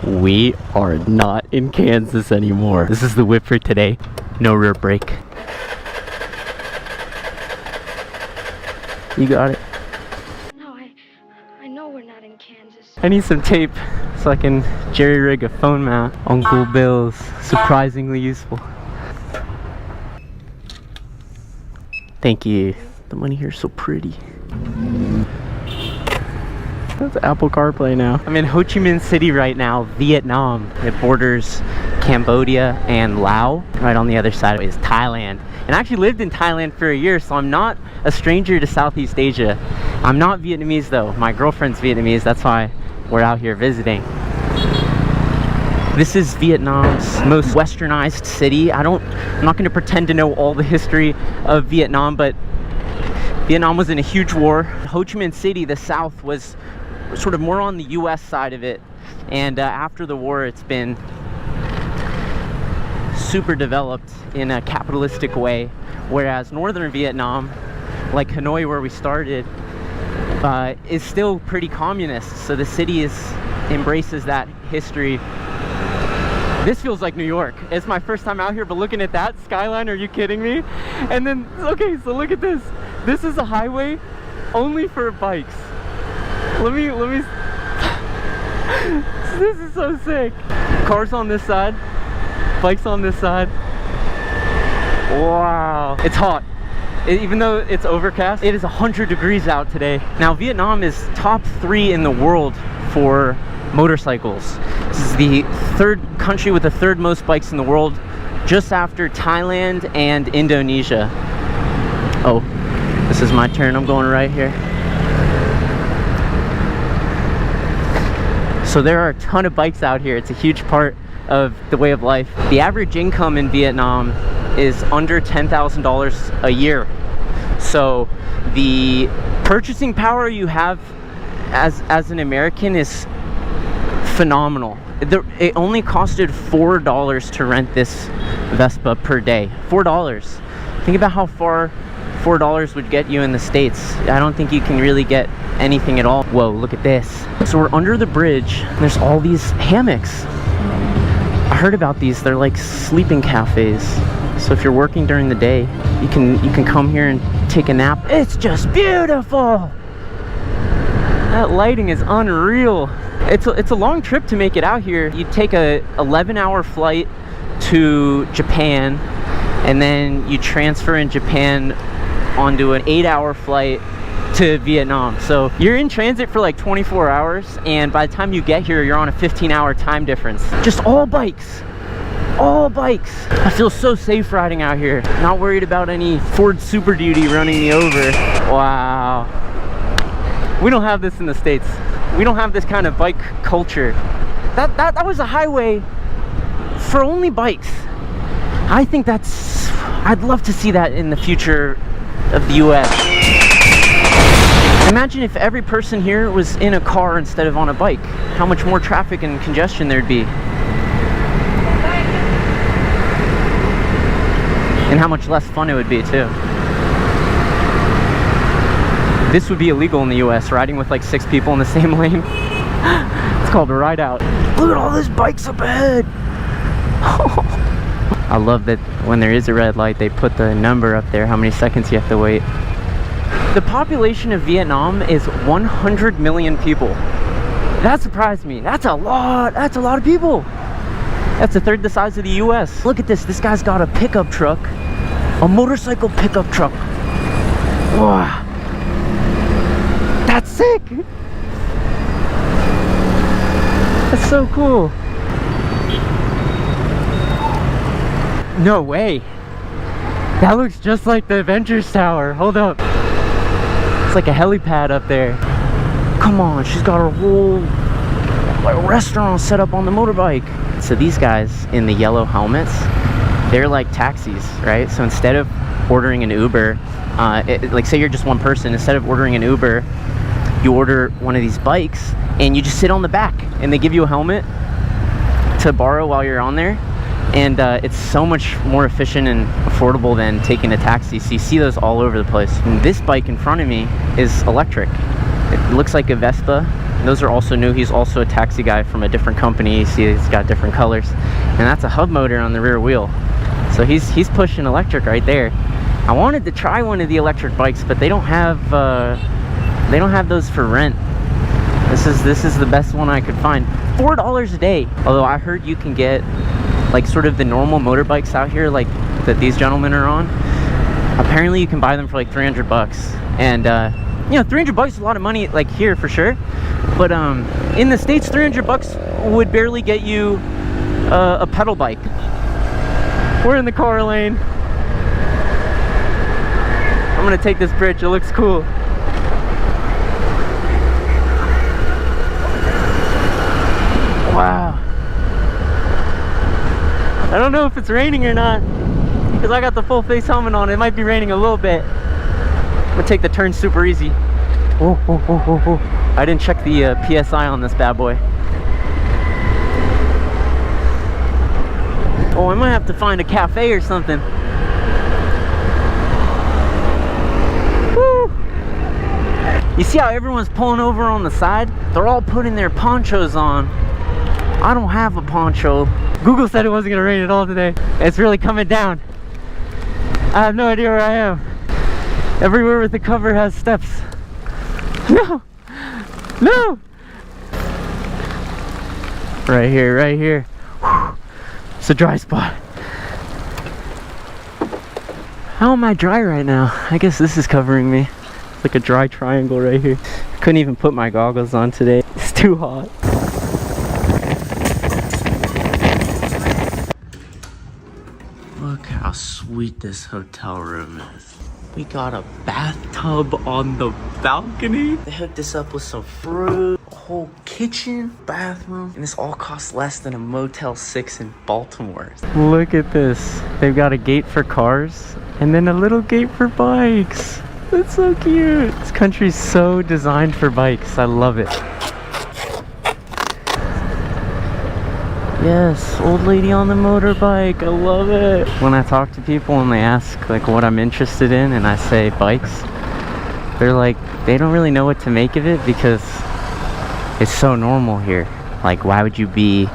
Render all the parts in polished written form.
We are not in Kansas anymore. This is the whip for today. No rear brake. You got it. No, I know we're not in Kansas. I need some tape so I can jerry rig a phone mount. Uncle Bill's surprisingly useful. Thank you. The money here is so pretty. That's Apple CarPlay now. I'm in Ho Chi Minh City right now, Vietnam. It borders Cambodia and Laos. Right on the other side is Thailand. And I actually lived in Thailand for a year, so I'm not a stranger to Southeast Asia. I'm not Vietnamese though. My girlfriend's Vietnamese, that's why we're out here visiting. This is Vietnam's most westernized city. I'm not gonna pretend to know all the history of Vietnam, but Vietnam was in a huge war. Ho Chi Minh City, the south, was sort of more on the US side of it. And after the war, it's been super developed in a capitalistic way. Whereas northern Vietnam, like Hanoi where we started, is still pretty communist. So the city embraces that history. This feels like New York. It's my first time out here, but looking at that skyline, are you kidding me? And then, okay, so look at this. This is a highway only for bikes. Let me, this is so sick. Cars on this side, bikes on this side. Wow. It's hot. Even though it's overcast, it is 100 degrees out today. Now, Vietnam is top 3 in the world for motorcycles. This is the third country with the third most bikes in the world, just after Thailand and Indonesia. Oh, this is my turn. I'm going right here. So there are a ton of bikes out here. It's a huge part of the way of life. The average income in Vietnam is under $10,000 a year. So the purchasing power you have as an American is phenomenal. It only costed $4 to rent this Vespa per day. $4. Think about how far $4 would get you in the States. I don't think you can really get anything at all. Whoa, look at this. So we're under the bridge. There's all these hammocks. I heard about these. They're like sleeping cafes. So if you're working during the day, you can come here and take a nap. It's just beautiful. That lighting is unreal. It's a long trip to make it out here. You take a 11-hour flight to Japan, and then you transfer in Japan onto an 8-hour flight to Vietnam. So you're in transit for like 24 hours, and by the time you get here, you're on a 15-hour time difference. Just all bikes. All bikes. I feel so safe riding out here. Not worried about any Ford Super Duty running me over. Wow. We don't have this in the States. We don't have this kind of bike culture. That was a highway for only bikes. I think I'd love to see that in the future of the US. Imagine if every person here was in a car instead of on a bike. How much more traffic and congestion there'd be. And how much less fun it would be too. This would be illegal in the US, riding with like 6 people in the same lane. It's called a ride out. Look at all these bikes up ahead. I love that when there is a red light, they put the number up there, how many seconds you have to wait. The population of Vietnam is 100 million people. That surprised me. That's a lot of people. That's a third the size of the US. Look at this. This guy's got a pickup truck, a motorcycle pickup truck. Wow. That's sick. That's so cool. No way. That looks just like the Adventures Tower. Hold up. It's like a helipad up there. Come on, she's got a whole restaurant set up on the motorbike. So these guys in the yellow helmets, they're like taxis, right? So instead of ordering an Uber, like say you're just one person, instead of ordering an Uber, you order one of these bikes and you just sit on the back, and they give you a helmet to borrow while you're on there. And it's so much more efficient and affordable than taking a taxi. So you see those all over the place. And this bike in front of me is electric. It looks like a Vespa, Those are also new. He's also a taxi guy from a different company. You see he's got different colors. And that's a hub motor on the rear wheel. So he's pushing electric right there. I wanted to try one of the electric bikes, but they don't have those for rent. This is the best one I could find. $4 a day. Although I heard you can get like sort of the normal motorbikes out here, like that these gentlemen are on. Apparently you can buy them for like 300 bucks. And you know, 300 bucks is a lot of money, like here for sure. But in the States, 300 bucks would barely get you a pedal bike. We're in the car lane. I'm gonna take this bridge, it looks cool. Wow. I don't know if it's raining or not, because I got the full face helmet on. It might be raining a little bit. I'm gonna take the turn super easy. Oh, oh, oh, oh, oh. I didn't check the PSI on this bad boy. Oh, I might have to find a cafe or something. Woo! You see how everyone's pulling over on the side? They're all putting their ponchos on. I don't have a poncho. Google said it wasn't gonna rain at all today. It's really coming down. I have no idea where I am. Everywhere with the cover has steps. No! No! Right here, right here. Whew. It's a dry spot. How am I dry right now? I guess this is covering me. It's like a dry triangle right here. Couldn't even put my goggles on today. It's too hot. Look how sweet this hotel room is. We got a bathtub on the balcony. They hooked us up with some fruit, a whole kitchen, bathroom, and this all costs less than a Motel 6 in Baltimore. Look at this. They've got a gate for cars and then a little gate for bikes. That's so cute. This country's so designed for bikes. I love it. Yes, old lady on the motorbike. I love it. When I talk to people and they ask like what I'm interested in and I say bikes, they're like, they don't really know what to make of it because it's so normal here. Like, why would you be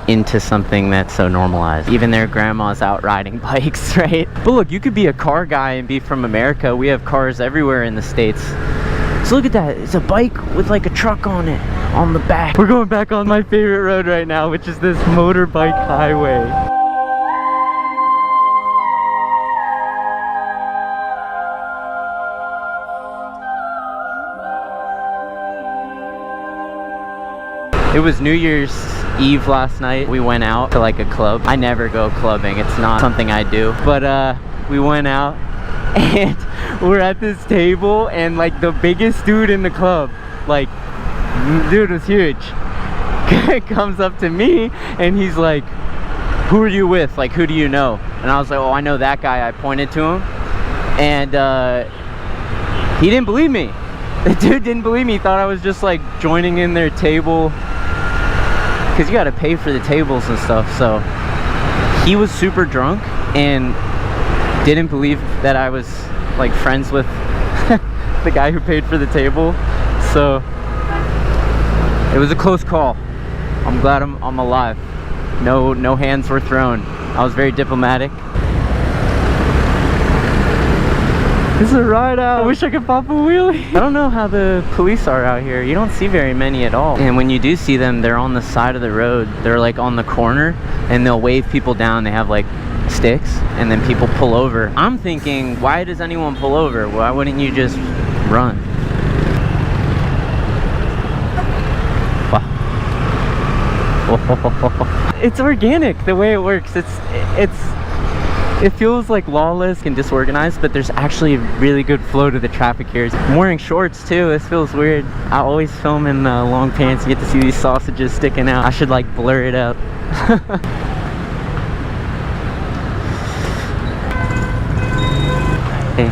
into something that's so normalized? Even their grandma's out riding bikes, right? But look, you could be a car guy and be from America. We have cars everywhere in the States. So look at that. It's a bike with like a truck on it, on the back. We're going back on my favorite road right now, which is this motorbike highway. It was New Year's Eve last night. We went out to like a club. I never go clubbing. It's not something I do. But we went out and we're at this table and like the biggest dude in the club, like dude was huge, comes up to me and he's like, who are you with? Like, who do you know? And I was like, oh, I know that guy. I pointed to him and he didn't believe me. The dude didn't believe me. He thought I was just like joining in their table, because you got to pay for the tables and stuff. So he was super drunk and didn't believe that I was like friends with the guy who paid for the table. So it was a close call. I'm glad I'm alive. No hands were thrown. I was very diplomatic. This is a ride out. I wish I could pop a wheelie. I don't know how the police are out here. You don't see very many at all. And when you do see them, they're on the side of the road. They're like on the corner and they'll wave people down. They have like sticks and then people pull over. I'm thinking, why does anyone pull over? Why wouldn't you just run? Wow. It's organic the way it works. It feels like lawless and disorganized, but there's actually a really good flow to the traffic here. I'm wearing shorts too. This feels weird. I always film in long pants. You get to see these sausages sticking out. I should like blur it up. Hey.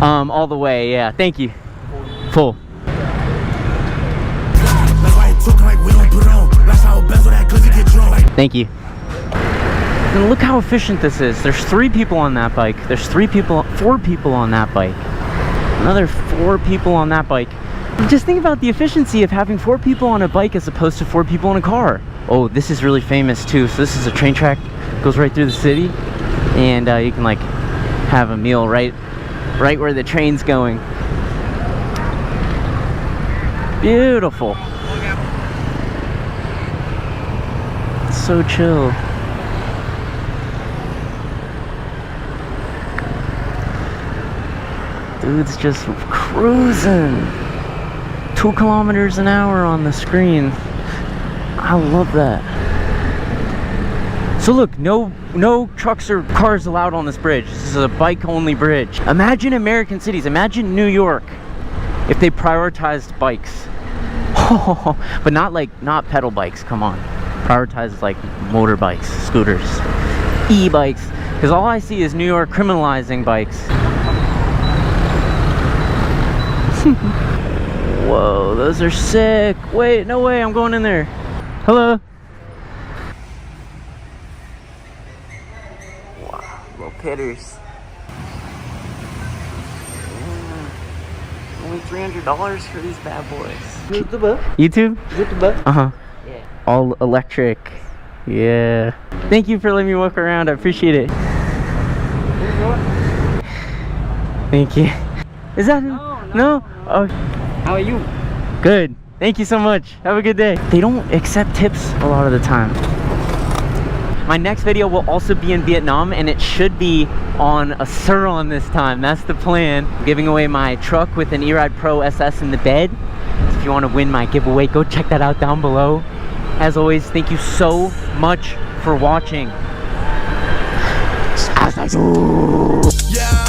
All the way, yeah. Thank you. Full. Thank you. And look how efficient this is. There's 3 people on that bike. There's 4 people on that bike. Another 4 people on that bike. Just think about the efficiency of having 4 people on a bike as opposed to 4 people in a car. Oh, this is really famous too. So this is a train track, goes right through the city, and you can like have a meal right where the train's going. Beautiful. It's so chill. Dude's just cruising. 2 kilometers an hour on the screen. I love that. So look, no trucks or cars allowed on this bridge. This is a bike-only bridge. Imagine American cities. Imagine New York if they prioritized bikes. But not pedal bikes. Come on, prioritize like motorbikes, scooters, e-bikes. Because all I see is New York criminalizing bikes. Whoa, those are sick. Wait, no way, I'm going in there. Hello. Wow, little pitters. Only $300 for these bad boys. YouTuber? YouTube? YouTuber? Uh-huh. Yeah. All electric. Yeah. Thank you for letting me walk around. I appreciate it. Thank you. Is that no? Oh. How are you? Good. Thank you so much. Have a good day. They don't accept tips a lot of the time. My next video will also be in Vietnam, and it should be on a Sur Ronster this time. That's the plan. I'm giving away my truck with an E-Ride Pro SS in the bed. So if you want to win my giveaway, go check that out down below. As always, thank you so much for watching. Yeah.